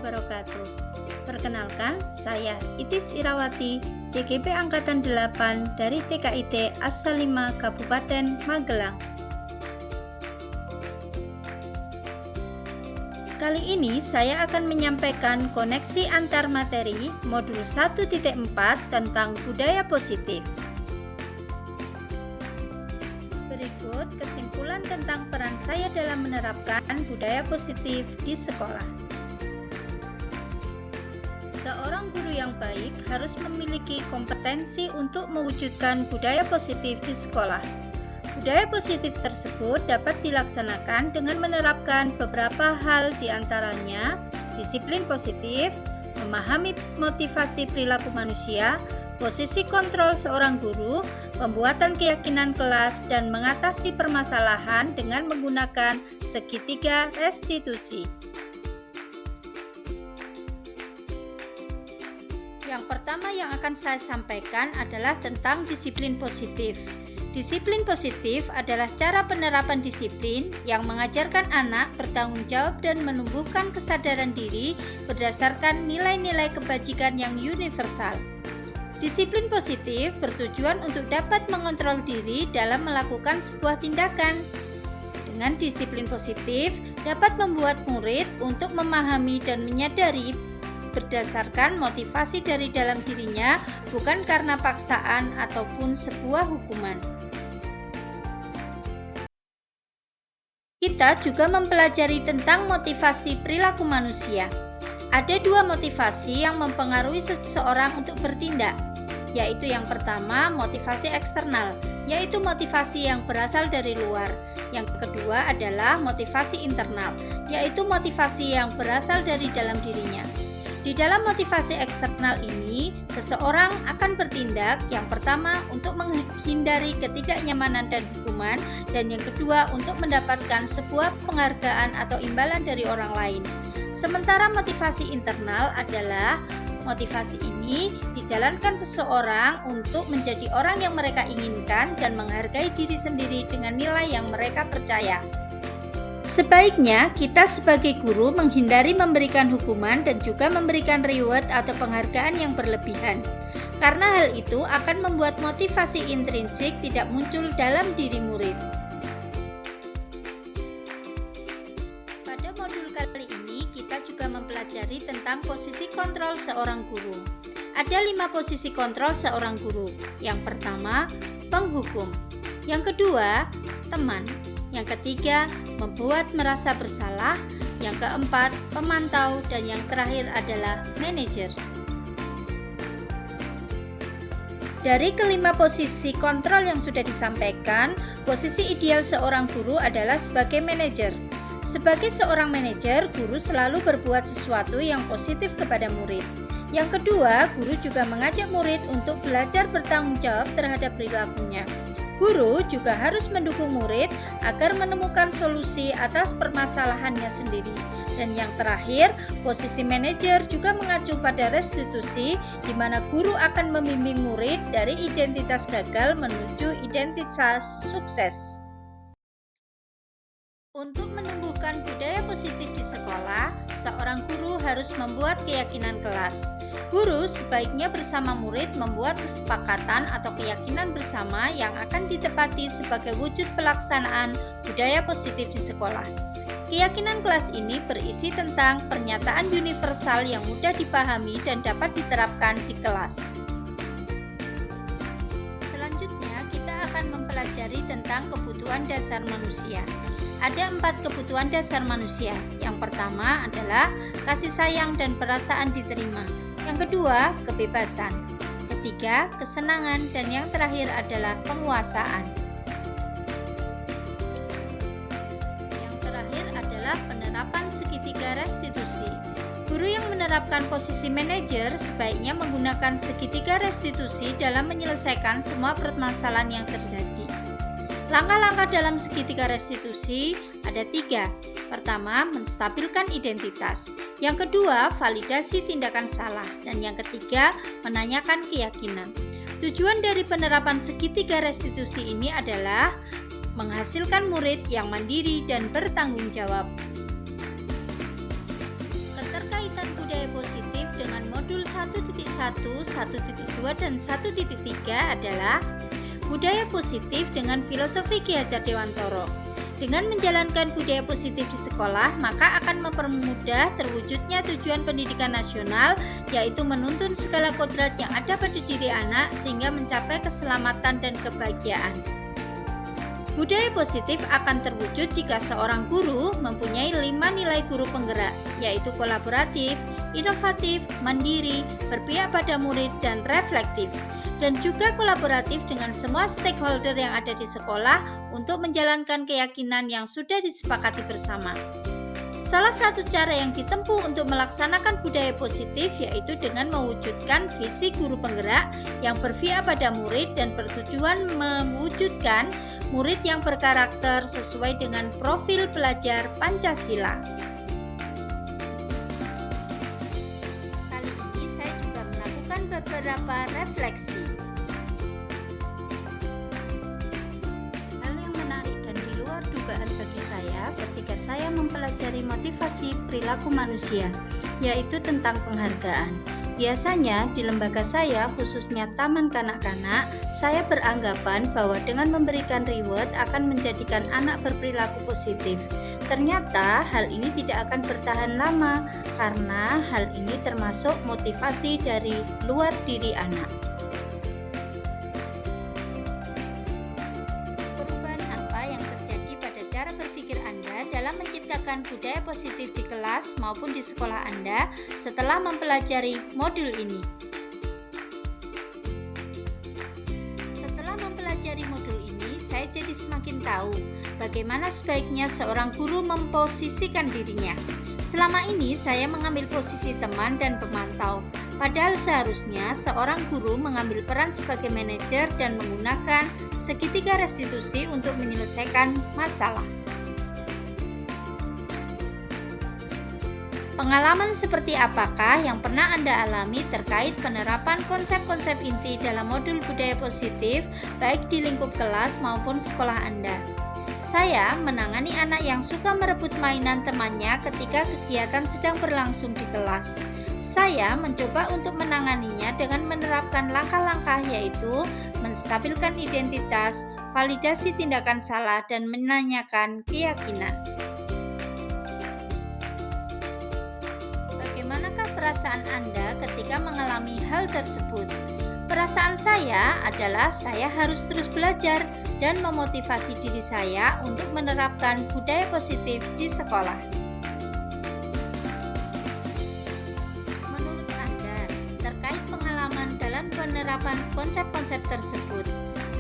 wabarakatuh. Perkenalkan, saya Itis Irawati, JGP Angkatan 8 dari TKIT Asal 5 Kabupaten Magelang. Kali ini saya akan menyampaikan koneksi antar materi modul 1.4 tentang budaya positif. Berikut kesimpulan tentang peran saya dalam menerapkan budaya positif di sekolah. Seorang guru yang baik harus memiliki kompetensi untuk mewujudkan budaya positif di sekolah. Budaya positif tersebut dapat dilaksanakan dengan menerapkan beberapa hal, diantaranya disiplin positif, memahami motivasi perilaku manusia, posisi kontrol seorang guru, pembuatan keyakinan kelas, dan mengatasi permasalahan dengan menggunakan segitiga restitusi. Yang pertama yang akan saya sampaikan adalah tentang disiplin positif. Disiplin positif adalah cara penerapan disiplin yang mengajarkan anak bertanggung jawab dan menumbuhkan kesadaran diri berdasarkan nilai-nilai kebajikan yang universal. Disiplin positif bertujuan untuk dapat mengontrol diri dalam melakukan sebuah tindakan. Dengan disiplin positif dapat membuat murid untuk memahami dan menyadari berdasarkan motivasi dari dalam dirinya, bukan karena paksaan ataupun sebuah hukuman. Kita juga mempelajari tentang motivasi perilaku manusia. Ada dua motivasi yang mempengaruhi seseorang untuk bertindak, yaitu yang pertama motivasi eksternal, yaitu motivasi yang berasal dari luar. Yang kedua adalah motivasi internal, yaitu motivasi yang berasal dari dalam dirinya. Di dalam motivasi eksternal ini, seseorang akan bertindak yang pertama untuk menghindari ketidaknyamanan dan hukuman, dan yang kedua untuk mendapatkan sebuah penghargaan atau imbalan dari orang lain. Sementara motivasi internal adalah motivasi ini dijalankan seseorang untuk menjadi orang yang mereka inginkan dan menghargai diri sendiri dengan nilai yang mereka percaya. Sebaiknya kita sebagai guru menghindari memberikan hukuman dan juga memberikan reward atau penghargaan yang berlebihan, karena hal itu akan membuat motivasi intrinsik tidak muncul dalam diri murid. Pada modul kali ini kita juga mempelajari tentang posisi kontrol seorang guru. Ada 5 posisi kontrol seorang guru. Yang pertama, penghukum. Yang kedua, teman. Yang ketiga, membuat merasa bersalah. Yang keempat, pemantau. Dan yang terakhir adalah manajer. Dari kelima posisi kontrol yang sudah disampaikan, posisi ideal seorang guru adalah sebagai manajer. Sebagai seorang manajer, guru selalu berbuat sesuatu yang positif kepada murid. Yang kedua, guru juga mengajak murid untuk belajar bertanggung jawab terhadap perilakunya. Guru juga harus mendukung murid agar menemukan solusi atas permasalahannya sendiri. Dan yang terakhir, posisi manajer juga mengacu pada restitusi, di mana guru akan membimbing murid dari identitas gagal menuju identitas sukses. Untuk menumbuhkan budaya positif di sekolah, seorang guru harus membuat keyakinan kelas. Guru sebaiknya bersama murid membuat kesepakatan atau keyakinan bersama yang akan ditepati sebagai wujud pelaksanaan budaya positif di sekolah. Keyakinan kelas ini berisi tentang pernyataan universal yang mudah dipahami dan dapat diterapkan di kelas. Selanjutnya, kita akan mempelajari tentang kebutuhan dasar manusia. Ada 4 kebutuhan dasar manusia. Yang pertama adalah kasih sayang dan perasaan diterima. Yang kedua, kebebasan. Ketiga, kesenangan. Dan yang terakhir adalah penguasaan. Yang terakhir adalah penerapan segitiga restitusi. Guru yang menerapkan posisi manajer sebaiknya menggunakan segitiga restitusi dalam menyelesaikan semua permasalahan yang terjadi. Langkah-langkah dalam segitiga restitusi ada 3. Pertama, menstabilkan identitas. Yang kedua, validasi tindakan salah. Dan yang ketiga, menanyakan keyakinan. Tujuan dari penerapan segitiga restitusi ini adalah menghasilkan murid yang mandiri dan bertanggung jawab. Keterkaitan 1.1, 1.2, dan 1.3 adalah budaya positif dengan filosofi Ki Hajar Dewantoro. Dengan menjalankan budaya positif di sekolah, maka akan mempermudah terwujudnya tujuan pendidikan nasional, yaitu menuntun segala kodrat yang ada pada diri anak sehingga mencapai keselamatan dan kebahagiaan. Budaya positif akan terwujud jika seorang guru mempunyai 5 nilai guru penggerak, yaitu kolaboratif, inovatif, mandiri, berpihak pada murid, dan reflektif, dan juga kolaboratif dengan semua stakeholder yang ada di sekolah untuk menjalankan keyakinan yang sudah disepakati bersama. Salah satu cara yang ditempuh untuk melaksanakan budaya positif yaitu dengan mewujudkan visi guru penggerak yang berpihak pada murid dan bertujuan mewujudkan murid yang berkarakter sesuai dengan profil pelajar Pancasila. Kali ini saya juga melakukan beberapa refleksi. Hal yang menarik dan di luar dugaan bagi saya ketika saya mempelajari motivasi perilaku manusia, yaitu tentang penghargaan. Biasanya di lembaga saya, khususnya taman kanak-kanak, saya beranggapan bahwa dengan memberikan reward akan menjadikan anak berperilaku positif. Ternyata hal ini tidak akan bertahan lama karena hal ini termasuk motivasi dari luar diri anak. Perubahan apa yang terjadi pada cara berpikir Anda dalam menciptakan budaya positif di kelas maupun di sekolah Anda setelah mempelajari modul ini? Setelah mempelajari modul ini, saya jadi semakin tahu bagaimana sebaiknya seorang guru memposisikan dirinya. Selama ini saya mengambil posisi teman dan pemantau, padahal seharusnya seorang guru mengambil peran sebagai manajer dan menggunakan segitiga restitusi untuk menyelesaikan masalah. Pengalaman seperti apakah yang pernah Anda alami terkait penerapan konsep-konsep inti dalam modul budaya positif baik di lingkup kelas maupun sekolah Anda? Saya menangani anak yang suka merebut mainan temannya ketika kegiatan sedang berlangsung di kelas. Saya mencoba untuk menanganinya dengan menerapkan langkah-langkah yaitu menstabilkan identitas, validasi tindakan salah, dan menanyakan keyakinan. Bagaimanakah perasaan Anda ketika mengalami hal tersebut? Perasaan saya adalah saya harus terus belajar dan memotivasi diri saya untuk menerapkan budaya positif di sekolah. Menurut Anda, terkait pengalaman dalam penerapan konsep-konsep tersebut,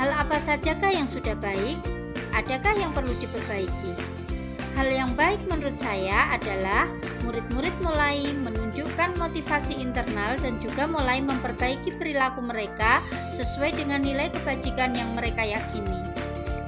hal apa sajakah yang sudah baik? Adakah yang perlu diperbaiki? Hal yang baik menurut saya adalah murid-murid mulai menunjukkan motivasi internal dan juga mulai memperbaiki perilaku mereka sesuai dengan nilai kebajikan yang mereka yakini.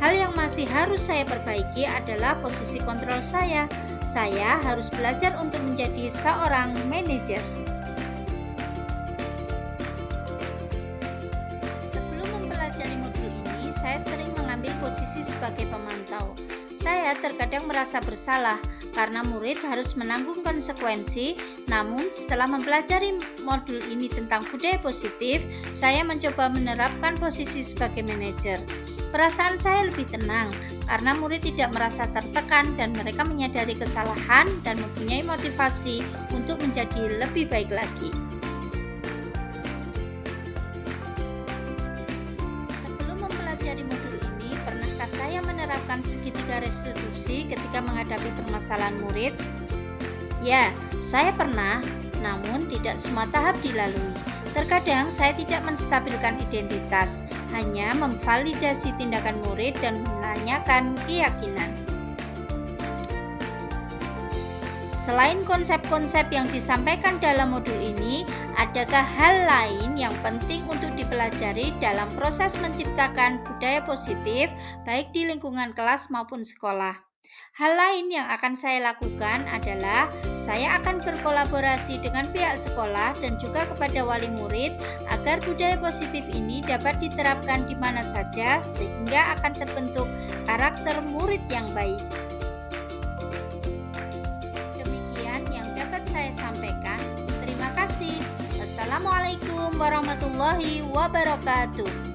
Hal yang masih harus saya perbaiki adalah posisi kontrol saya. Saya harus belajar untuk menjadi seorang manajer. Sebelum mempelajari modul ini, saya sering mengambil posisi sebagai pemantau. Saya terkadang merasa bersalah karena murid harus menanggung konsekuensi, namun setelah mempelajari modul ini tentang budaya positif, saya mencoba menerapkan posisi sebagai manajer. Perasaan saya lebih tenang karena murid tidak merasa tertekan dan mereka menyadari kesalahan dan mempunyai motivasi untuk menjadi lebih baik lagi. Sebelum mempelajari modul ini, pernahkah saya menerapkan segitiga restitusi ketika menghadapi permasalahan murid? Ya, saya pernah, namun tidak semua tahap dilalui. Terkadang saya tidak menstabilkan identitas, hanya memvalidasi tindakan murid dan menanyakan keyakinan. Selain konsep-konsep yang disampaikan dalam modul ini, adakah hal lain yang penting untuk dipelajari dalam proses menciptakan budaya positif baik di lingkungan kelas maupun sekolah? Hal lain yang akan saya lakukan adalah saya akan berkolaborasi dengan pihak sekolah dan juga kepada wali murid agar budaya positif ini dapat diterapkan di mana saja sehingga akan terbentuk karakter murid yang baik. Demikian yang dapat saya sampaikan. Terima kasih. Wassalamualaikum Wassalamualaikum warahmatullahi wabarakatuh.